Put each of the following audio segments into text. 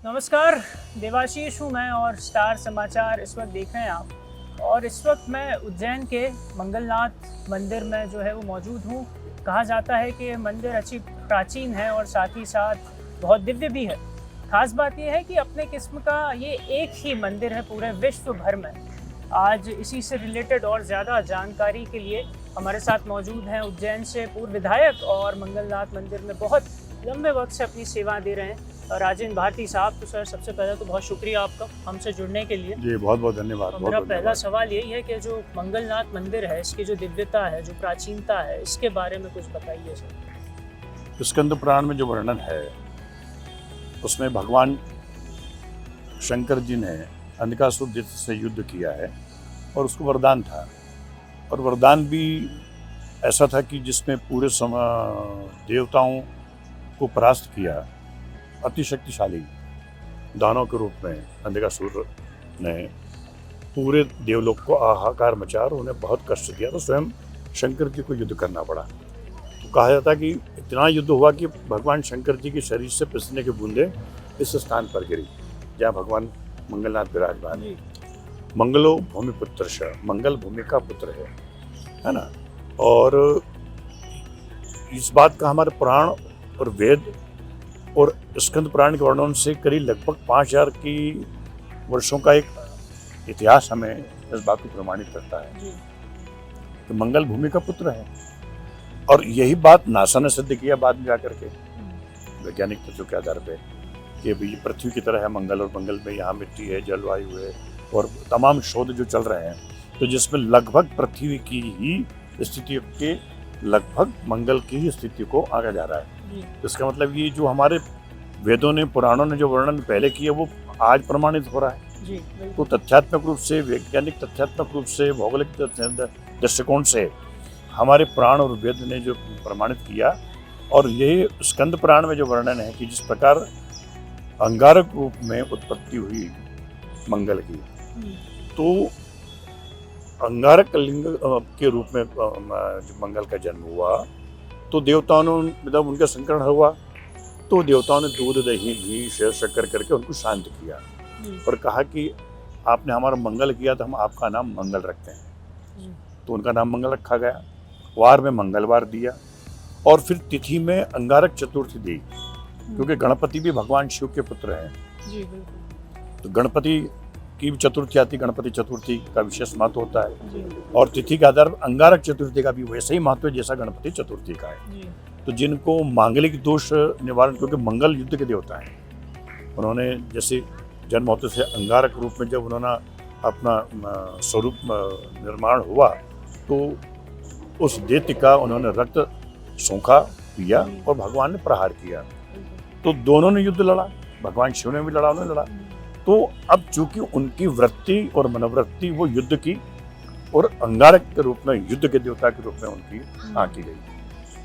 नमस्कार, देवाशीष हूँ मैं और स्टार समाचार इस वक्त देख रहे हैं आप। और इस वक्त मैं उज्जैन के मंगलनाथ मंदिर में जो है वो मौजूद हूँ। कहा जाता है कि यह मंदिर अच्छी प्राचीन है और साथ ही साथ बहुत दिव्य भी है। खास बात यह है कि अपने किस्म का ये एक ही मंदिर है पूरे विश्व भर में। आज इसी से रिलेटेड और ज़्यादा जानकारी के लिए हमारे साथ मौजूद हैं उज्जैन से पूर्व विधायक और मंगलनाथ मंदिर में बहुत लंबे वक्त से अपनी सेवा दे रहे हैं राजेंद्र भारती साहब। तो सर, सबसे पहले तो बहुत शुक्रिया आपका हमसे जुड़ने के लिए। जी, बहुत बहुत धन्यवाद। तो मेरा पहला सवाल यही है कि जो मंगलनाथ मंदिर है, इसकी जो दिव्यता है, जो प्राचीनता है, इसके बारे में कुछ बताइए सर। स्कंद पुराण में जो वर्णन है उसमें भगवान शंकर जी ने अंधकासुर दैत्य से युद्ध किया है और उसको वरदान था। और वरदान भी ऐसा था कि जिसमें पूरे देवताओं को परास्त किया। अति शक्तिशाली दानव के रूप में अंधकासुर ने पूरे देवलोक को हाहाकार मचा और उन्हें बहुत कष्ट दिया। तो स्वयं शंकर जी को युद्ध करना पड़ा। तो कहा जाता है कि इतना युद्ध हुआ कि भगवान शंकर जी के शरीर से पसीने की बूंदें इस स्थान पर गिरी जहाँ भगवान मंगलनाथ विराजमान है। मंगलो भूमि पुत्र, मंगल भूमि का पुत्र है ना। और इस बात का हमारे पुराण और वेद और स्कंद पुराण के वर्णन से करीब लगभग 5000 की वर्षों का एक इतिहास हमें इस बात को प्रमाणित करता है कि मंगल भूमि का पुत्र है। और यही बात नासा ने सिद्ध किया बाद में जाकर के वैज्ञानिक तथ्यों के आधार पे कि ये पृथ्वी की तरह है मंगल, और मंगल में यहाँ मिट्टी है, जलवायु है और तमाम शोध जो चल रहे हैं, तो जिसमें लगभग पृथ्वी की ही स्थिति के लगभग मंगल की ही स्थिति को आगे जा रहा है। इसका मतलब ये जो हमारे वेदों ने, पुराणों ने जो वर्णन पहले किया वो आज प्रमाणित हो रहा है। तो तथ्यात्मक रूप से, वैज्ञानिक तथ्यात्मक रूप से, भौगोलिक दृष्टिकोण से हमारे पुराण और वेद ने जो प्रमाणित किया। और ये स्कंद पुराण में जो वर्णन है कि जिस प्रकार अंगारक रूप में उत्पत्ति हुई मंगल की, तो अंगारक लिंग के रूप में जो मंगल का जन्म हुआ, तो देवताओं ने जब उनका संकरण हुआ तो देवताओं ने दूध, दही, घी, शक्कर करके उनको शांत किया और कहा कि आपने हमारा मंगल किया तो हम आपका नाम मंगल रखते हैं। तो उनका नाम मंगल रखा गया। वार में मंगलवार दिया और फिर तिथि में अंगारक चतुर्थी दी, क्योंकि गणपति भी भगवान शिव के पुत्र हैं। तो गणपति की चतुर्थी आती, गणपति चतुर्थी का विशेष महत्व होता है। और तिथि के आधार पर अंगारक चतुर्थी का भी वैसे ही महत्व है जैसा गणपति चतुर्थी का है। तो जिनको मांगलिक दोष निवारण, क्योंकि मंगल युद्ध के देवता हैं, उन्होंने जैसे जन्म होते से अंगारक रूप में जब उन्होंने अपना स्वरूप निर्माण हुआ तो उस दैत्य का उन्होंने रक्त सूखा पिया और भगवान ने प्रहार किया। तो दोनों ने युद्ध लड़ा, भगवान शिव ने भी लड़ा, उन्होंने लड़ा। तो अब चूंकि उनकी वृत्ति और मनोवृत्ति वो युद्ध की और अंगारक के रूप में, युद्ध के देवता के रूप में उनकी आंकी गई,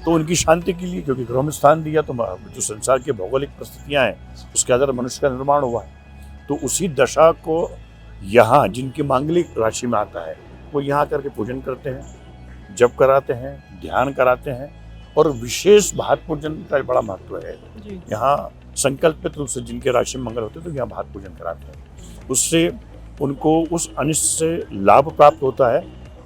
तो उनकी शांति के लिए, क्योंकि ग्रह में स्थान दिया तो जो संसार की भौगोलिक परिस्थितियां हैं उसके आधार मनुष्य का निर्माण हुआ है। तो उसी दशा को यहाँ जिनकी मांगलिक राशि में आता है वो यहाँ करके पूजन करते हैं, जप कराते हैं, ध्यान कराते हैं। और विशेष भात पूजन का बड़ा महत्व है। यहाँ संकल्पित रूप से जिनके राशि में मंगल होते हैं तो यहाँ भात पूजन कराते हैं। उससे उनको उस अनिष्ट से लाभ प्राप्त होता है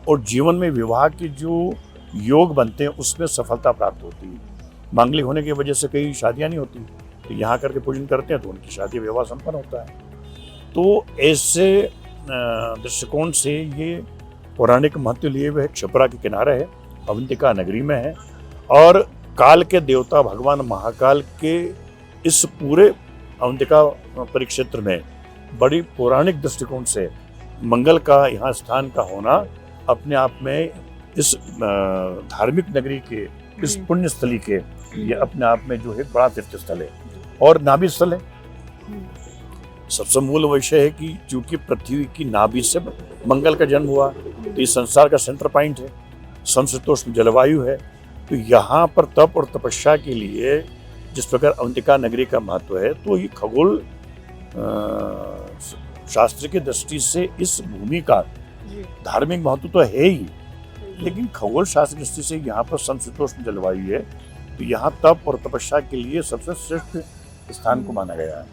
और जीवन में विवाह के जो योग बनते हैं उसमें सफलता प्राप्त होती है। मांगलिक होने की वजह से कई शादियाँ नहीं होती, तो यहाँ करके पूजन करते हैं तो उनकी शादी विवाह संपन्न होता है। तो ऐसे दृष्टिकोण से ये पौराणिक महत्व लिए हुए क्षिप्रा के किनारे है, अवंतिका नगरी में है। और काल के देवता भगवान महाकाल के इस पूरे अवंतिका परिक्षेत्र में बड़ी पौराणिक दृष्टिकोण से मंगल का यहाँ स्थान का होना अपने आप में इस धार्मिक नगरी के, इस पुण्य स्थली के, ये अपने आप में जो है बड़ा तीर्थ स्थल है और नाभि स्थल है। सबसे मूल विषय है कि चूंकि पृथ्वी की नाभि से मंगल का जन्म हुआ, तो इस संसार का सेंटर पॉइंट है, समशीतोष्ण जलवायु है। तो यहाँ पर तप और तपस्या के लिए जिस प्रकार अवंतिका नगरी का महत्व है, तो ये खगोल शास्त्र की दृष्टि से इस भूमि का धार्मिक महत्व तो है ही, लेकिन खगोल शास्त्र की दृष्टि से यहाँ पर समशीतोष्ण जलवायु है। तो यहाँ तप और तपस्या के लिए सबसे श्रेष्ठ स्थान को माना गया है।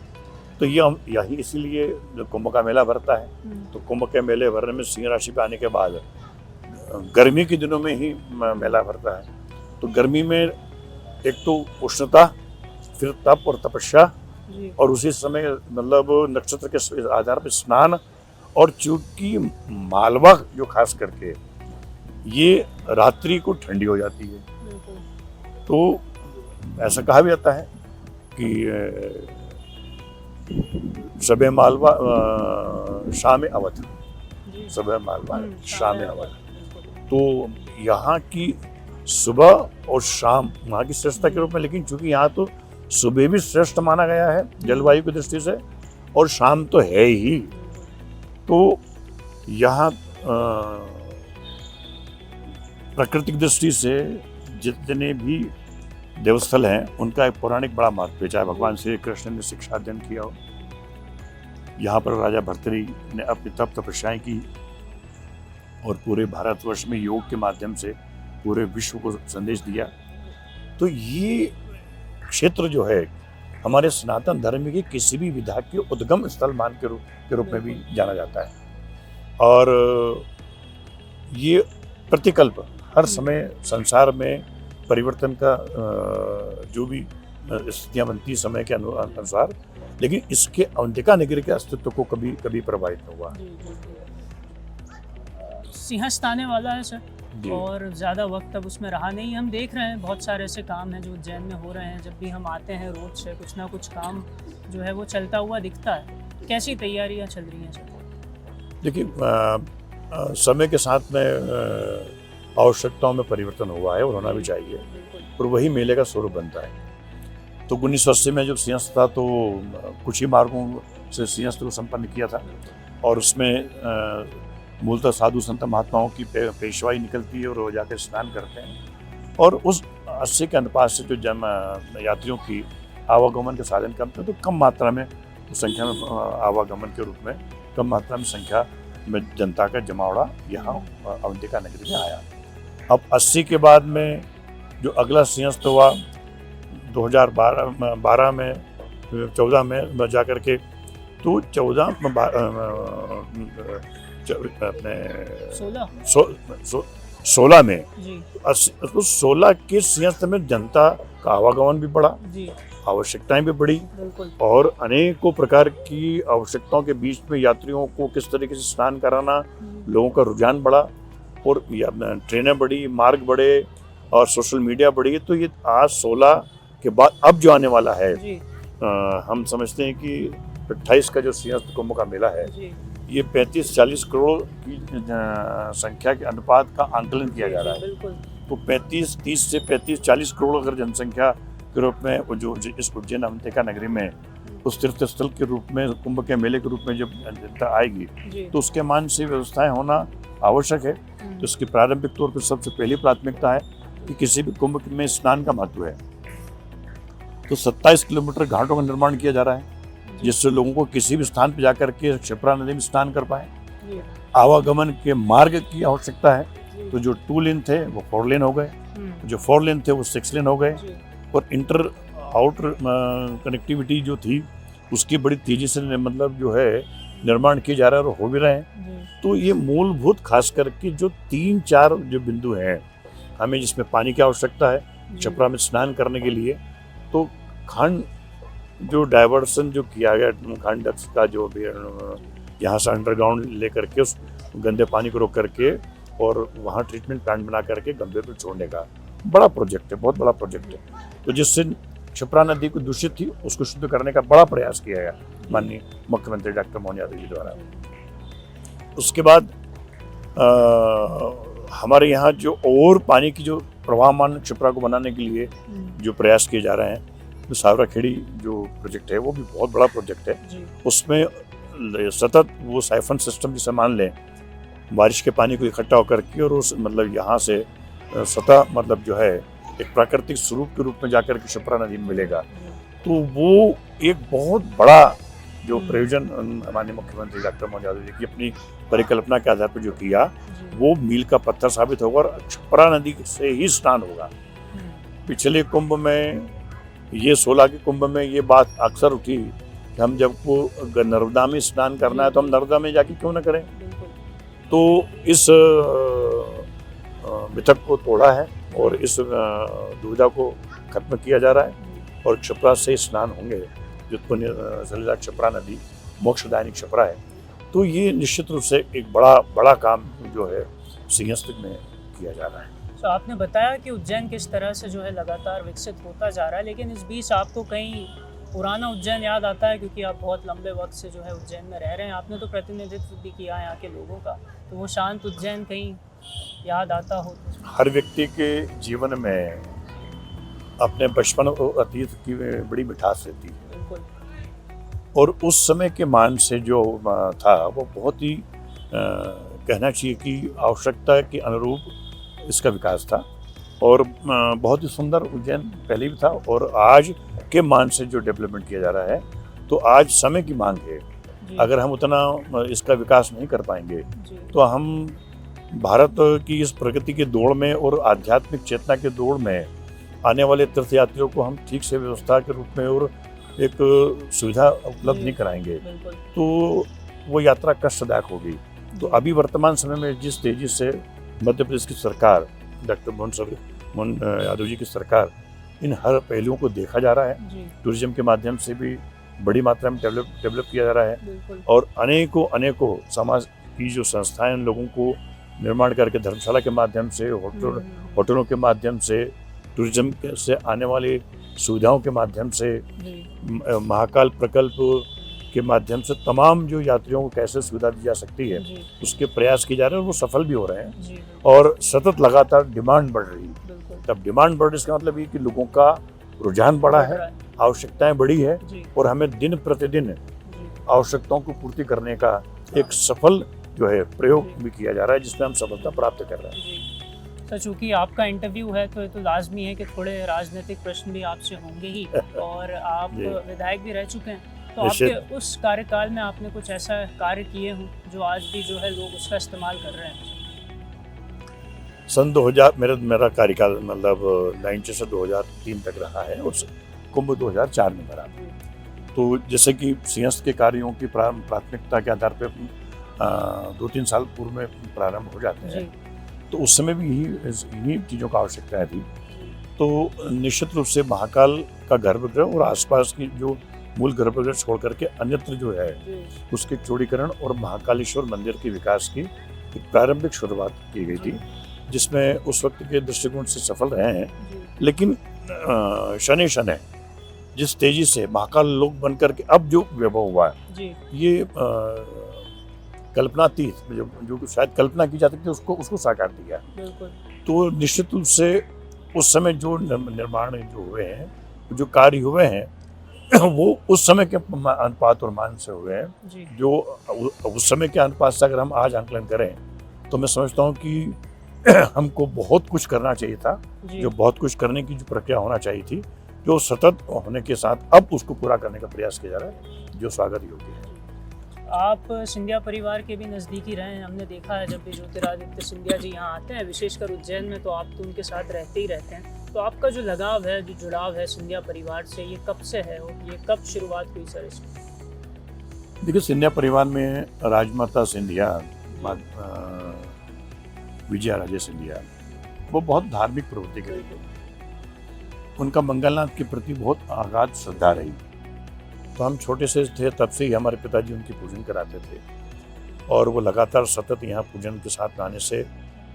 तो ये हम यही इसीलिए जो कुंभ का मेला भरता है, तो कुंभ के मेले भरने में सिंह राशि पे आने के बाद गर्मी के दिनों में ही मेला भरता है। तो गर्मी में एक तो उष्णता, फिर तप और तपस्या, और उसी समय मतलब नक्षत्र के आधार पर स्नान, और चूंकि मालवा जो खास करके ये रात्रि को ठंडी हो जाती है, तो ऐसा कहा भी जाता है कि सबे मालवा शाम अवध, सबे मालवा शाम अवध। तो यहाँ की सुबह और शाम वहाँ की श्रेष्ठता के रूप में, लेकिन चूंकि यहाँ तो सुबह भी श्रेष्ठ माना गया है जलवायु की दृष्टि से, और शाम तो है ही। तो यहाँ प्राकृतिक दृष्टि से जितने भी देवस्थल हैं उनका एक पौराणिक बड़ा महत्व है। चाहे भगवान श्री कृष्ण ने शिक्षा अध्ययन किया हो, यहाँ पर राजा भर्तृहरि ने अपनी तप तपस्याएं की, और पूरे भारतवर्ष में योग के माध्यम से पूरे विश्व को संदेश दिया। तो ये क्षेत्र जो है हमारे सनातन धर्म के किसी भी विधा के उद्गम स्थल मान के रूप में भी जाना जाता है। और ये प्रतिकल्प हर समय संसार में परिवर्तन का जो भी स्थितियाँ बनती समय के अनुसार, लेकिन इसके अवंतिका नगरी के अस्तित्व को कभी कभी प्रभावित नहीं हुआ। सिंहस्थ आने वाला है सर, और ज़्यादा वक्त अब उसमें रहा नहीं। हम देख रहे हैं बहुत सारे ऐसे काम हैं जो उज्जैन में हो रहे हैं। जब भी हम आते हैं रोज से कुछ ना कुछ काम जो है वो चलता हुआ दिखता है। कैसी तैयारियां चल रही हैं सर? देखिए, समय के साथ में आवश्यकताओं में परिवर्तन हुआ है और होना भी चाहिए, और वही मेले का स्वरूप बनता है। तो 1980 में जब सिंहस्थ था तो कुछ ही मार्गों से सिंहस्थ को संपन्न किया था, और उसमें मूलतः साधु संत महात्माओं की पेशवाई निकलती है और वो जाकर स्नान करते हैं। और उस 80 के अनुपात से जो यात्रियों की आवागमन के साधन कम थे, तो कम मात्रा में संख्या में आवागमन के रूप में कम मात्रा में संख्या में जनता का जमावड़ा यहाँ अवंतिका नगरी में आया। अब 80 के बाद में जो अगला सिंहस्थ हुआ 2012 में 14 में जा करके, तो 16 में 16 के सिंहस्थ में जनता का आवागमन भी बढ़ा, आवश्यकताएं भी बढ़ी, और अनेकों प्रकार की आवश्यकताओं के बीच में यात्रियों को किस तरीके से स्नान कराना, लोगों का रुझान बढ़ा, और ट्रेनें बढ़ी, मार्ग बढ़े, और सोशल मीडिया बढ़ी। तो ये आज 16 के बाद अब जो आने वाला है, हम समझते हैं कि 28 का जो सिंहस्थ कुंभ का मेला है, ये 35-40 करोड़ की संख्या के अनुपात का आंकलन किया जा रहा है। तो 30 से 35-40 करोड़ अगर जनसंख्या के रूप में वो जो इस उज्जैन अवंतिका नगरी में उस तीर्थ स्थल के रूप में, कुंभ के मेले के रूप में जब जनता आएगी, तो उसके मान से व्यवस्थाएं होना आवश्यक है। तो उसकी प्रारंभिक तौर पर सबसे पहली प्राथमिकता है कि किसी भी कुंभ में स्नान का महत्व है। तो 27 किलोमीटर घाटों का निर्माण किया जा रहा है, जिससे लोगों को किसी भी स्थान पर जाकर के क्षिप्रा नदी में स्नान कर पाए। आवागमन के मार्ग की आवश्यकता है, तो जो 2 लेन थे वो 4 लेन हो गए, जो 4 लेन थे वो 6 लेन हो गए, और इंटर आउटर कनेक्टिविटी जो थी उसकी बड़ी तेजी से मतलब जो है निर्माण किए जा रहा है और हो भी रहे हैं। तो ये मूलभूत खास करके जो 3-4 जो बिंदु हैं हमें, जिसमें पानी की आवश्यकता है क्षिप्रा में स्नान करने के लिए, तो खंड जो डाइवर्सन जो किया गया, खंड का जो भी यहाँ से अंडरग्राउंड लेकर के उस गंदे पानी को रोक करके और वहाँ ट्रीटमेंट प्लांट बना करके गंभीर पर छोड़ने का बड़ा प्रोजेक्ट है, बहुत बड़ा प्रोजेक्ट है। तो जिससे क्षिप्रा नदी को दूषित थी उसको शुद्ध करने का बड़ा प्रयास किया गया माननीय मुख्यमंत्री डॉक्टर मोहन यादव जी द्वारा। उसके बाद हमारे यहाँ जो और पानी की जो प्रवाहमान क्षिप्रा को बनाने के लिए जो प्रयास किए जा रहे हैं, तो सावरा खेड़ी जो प्रोजेक्ट है वो भी बहुत बड़ा प्रोजेक्ट है। उसमें सतत वो साइफन सिस्टम जिसे मान लें, बारिश के पानी को इकट्ठा होकर के और उस मतलब यहाँ से सतह मतलब जो है एक प्राकृतिक स्वरूप के रूप में जाकर के क्षिप्रा नदी में मिलेगा। तो वो एक बहुत बड़ा जो प्रयोजन माननीय मुख्यमंत्री डॉक्टर मोहन यादव जी की अपनी परिकल्पना के आधार पर जो किया, वो मील का पत्थर साबित होगा और क्षिप्रा नदी से ही स्नान होगा। पिछले कुंभ में, ये 16 के कुंभ में ये बात अक्सर उठी कि हम जब को नर्मदा में स्नान करना है तो हम नर्मदा में जाके क्यों ना करें। बिल्कुल। तो इस मिथक को तोड़ा है और इस दुविधा को खत्म किया जा रहा है और क्षिप्रा से स्नान होंगे, जो पुण्य सलिला क्षिप्रा नदी मोक्षदायिनी क्षिप्रा है। तो ये निश्चित रूप से एक बड़ा काम जो है सिंहस्थ में किया जा रहा है। तो आपने बताया कि उज्जैन किस तरह से जो है लगातार विकसित होता जा रहा है, लेकिन इस बीच आपको कहीं पुराना उज्जैन याद आता है, क्योंकि आप बहुत लंबे वक्त से जो है उज्जैन में रह रहे हैं, आपने तो प्रतिनिधित्व भी किया है यहाँ के लोगों का, तो वो शांत उज्जैन कहीं याद आता हो? हर व्यक्ति के जीवन में अपने बचपन और अतीत की बड़ी मिठास रहती है, बिल्कुल। और उस समय के मान से जो था वो बहुत ही कहना चाहिए कि आवश्यकता के अनुरूप इसका विकास था, और बहुत ही सुंदर उज्जैन पहले भी था, और आज के मान से जो डेवलपमेंट किया जा रहा है, तो आज समय की मांग है। अगर हम उतना इसका विकास नहीं कर पाएंगे तो हम भारत की इस प्रगति के दौड़ में और आध्यात्मिक चेतना के दौड़ में आने वाले तीर्थयात्रियों को हम ठीक से व्यवस्था के रूप में और एक सुविधा उपलब्ध नहीं कराएंगे तो वो यात्रा कष्टदायक होगी। तो अभी वर्तमान समय में जिस तेजी से मध्य प्रदेश की सरकार, डॉक्टर मोहन यादव जी की सरकार, इन हर पहलुओं को देखा जा रहा है, टूरिज्म के माध्यम से भी बड़ी मात्रा में डेवलप किया जा रहा है, और अनेकों समाज की जो संस्थाएं लोगों को निर्माण करके धर्मशाला के माध्यम से, होटलों के माध्यम से, टूरिज्म से आने वाली सुविधाओं के माध्यम से, महाकाल प्रकल्प के माध्यम से तमाम जो यात्रियों को कैसे सुविधा दी जा सकती है उसके प्रयास किए जा रहे हैं, और वो सफल भी हो रहे हैं, और सतत लगातार डिमांड बढ़ रही है। तब डिमांड बढ़ रही, इसका मतलब ये कि लोगों का रुझान बढ़ा है, आवश्यकताएं बढ़ी है, और हमें दिन प्रतिदिन आवश्यकताओं को पूर्ति करने का एक सफल जो है प्रयोग भी किया जा रहा है, जिसमें हम सफलता प्राप्त कर रहे हैं। तो चूँकि आपका इंटरव्यू है तो ये तो लाजमी है कि थोड़े राजनीतिक प्रश्न भी आपसे होंगे ही, और आप विधायक भी रह चुके हैं, तो आपके उस कार्यकाल में आपने कुछ ऐसा कार्य किए हों जो आज भी जो है लोग उसका इस्तेमाल कर रहे हैं? सन 2000 मेरा कार्यकाल मतलब 90 से 2003 तक रहा है, और कुंभ 2004 में भरा। तो जैसे कि सिंहस्थ के कार्यों की प्राथमिकता के आधार पर 2-3 साल पूर्व में प्रारंभ हो जाते हैं, तो उस समय भी इन्हीं चीज़ों का आवश्यकता थी। तो निश्चित रूप से महाकाल का गर्भगृह और आसपास की जो मूल गर्भगृह छोड़ करके अन्यत्र जो है उसके चौड़ीकरण और महाकालेश्वर मंदिर के विकास की एक प्रारंभिक शुरुआत की गई थी, जिसमें उस वक्त के दृष्टिकोण से सफल रहे हैं। लेकिन शनै शनै जिस तेजी से महाकाल लोक बन करके अब जो वैभव हुआ है, ये कल्पनातीत, जो शायद कल्पना की जा सकती है उसको साकार दिया। तो निश्चित रूप से उस समय जो निर्माण जो हुए हैं, जो कार्य हुए हैं, वो उस समय के अनुपात और मान से हुए हैं। जो उस समय के अनुपात से अगर हम आज आंकलन करें तो मैं समझता हूँ कि हमको बहुत कुछ करना चाहिए था, जो बहुत कुछ करने की जो प्रक्रिया होना चाहिए थी, जो सतत होने के साथ अब उसको पूरा करने का प्रयास किया जा रहा है, जो स्वागत योग्य है। आप सिंधिया परिवार के भी नज़दीकी रहे हैं, हमने देखा है जब भी ज्योतिरादित्य सिंधिया जी यहाँ आते हैं, विशेषकर उज्जैन में, तो आप तो उनके साथ रहते ही रहते हैं। तो आपका जो लगाव है, जो जुड़ाव है सिंधिया परिवार से, ये कब से है और ये कब शुरुआत हुई सर इसमें? देखिए, सिंधिया परिवार में राजमाता सिंधिया, विजया राजे सिंधिया, वो बहुत धार्मिक प्रवृत्ति के थे। उनका मंगलनाथ के प्रति बहुत अगाध श्रद्धा रही। तो हम छोटे से थे तब से ही हमारे पिताजी उनकी पूजन कराते थे, और वो लगातार सतत यहाँ पूजन के साथ आने से,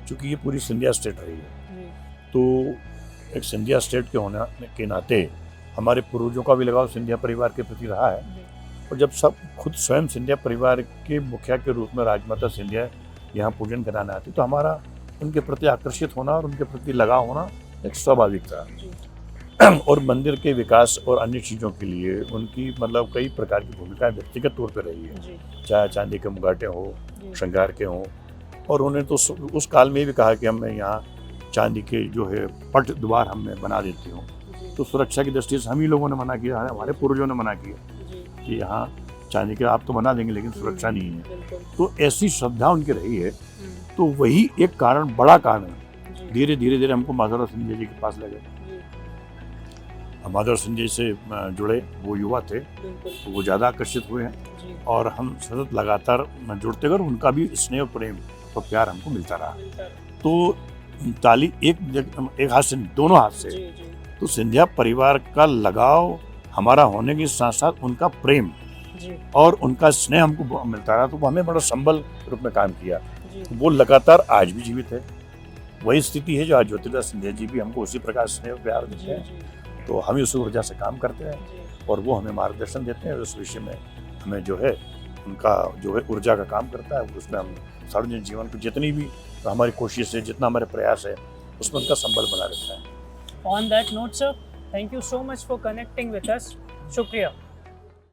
चूँकि ये पूरी सिंधिया स्टेट रही है, तो एक सिंधिया स्टेट के होने के नाते हमारे पूर्वजों का भी लगाव सिंधिया परिवार के प्रति रहा है। और जब सब खुद स्वयं सिंधिया परिवार के मुखिया के रूप में राजमाता सिंधिया यहाँ पूजन कराने आती, तो हमारा उनके प्रति आकर्षित होना और उनके प्रति लगाव होना एक स्वाभाविक था। और मंदिर के विकास और अन्य चीज़ों के लिए उनकी मतलब कई प्रकार की भूमिकाएं व्यक्तिगत तौर पर रही है, चाहे चांदी के मुगाटे हो, श्रृंगार के हों, और उन्हें तो उस काल में भी कहा कि हमें यहाँ चांदी के जो है पट द्वार हमें बना देती हूँ। तो सुरक्षा की दृष्टि से हम ही लोगों ने मना किया, हमारे पूर्वजों ने मना किया कि यहाँ चांदी के आप तो बना देंगे लेकिन सुरक्षा नहीं है। तो ऐसी श्रद्धा उनकी रही है, तो वही एक कारण, बड़ा कारण धीरे धीरे हमको माधवराव सिंधिया जी के पास ले गए। मदर संजय से जुड़े वो युवा थे, बिल्कुल तो वो ज़्यादा आकर्षित हुए हैं जी और हम सतत लगातार जुड़ते गए, उनका भी स्नेह और प्रेम और प्यार हमको मिलता रहा। मिलता रहा। तो ताली एक हाथ से नहीं, दोनों हाथ से। जी जी तो सिंधिया परिवार का लगाव हमारा होने के साथ साथ उनका प्रेम जी और उनका स्नेह हमको मिलता रहा, तो वो हमें बड़ा संबल के रूप में काम किया। जी वो लगातार आज भी जीवित है। वही स्थिति है जो आज ज्योतिराज सिंधिया जी भी हमको उसी प्रकार स्नेह और प्यार देते जी हैं। जी तो हम उसी ऊर्जा से काम करते हैं जी और वो हमें मार्गदर्शन देते हैं। उस विषय में हमें जो है उनका जो है ऊर्जा का काम करता है, उसमें हम सार्वजनिक जीवन की जितनी भी हमारी कोशिश है, जितना हमारे प्रयास है, उसमें उनका संबल बना रहता है। On that note, sir, thank you so much for connecting with us. शुक्रिया।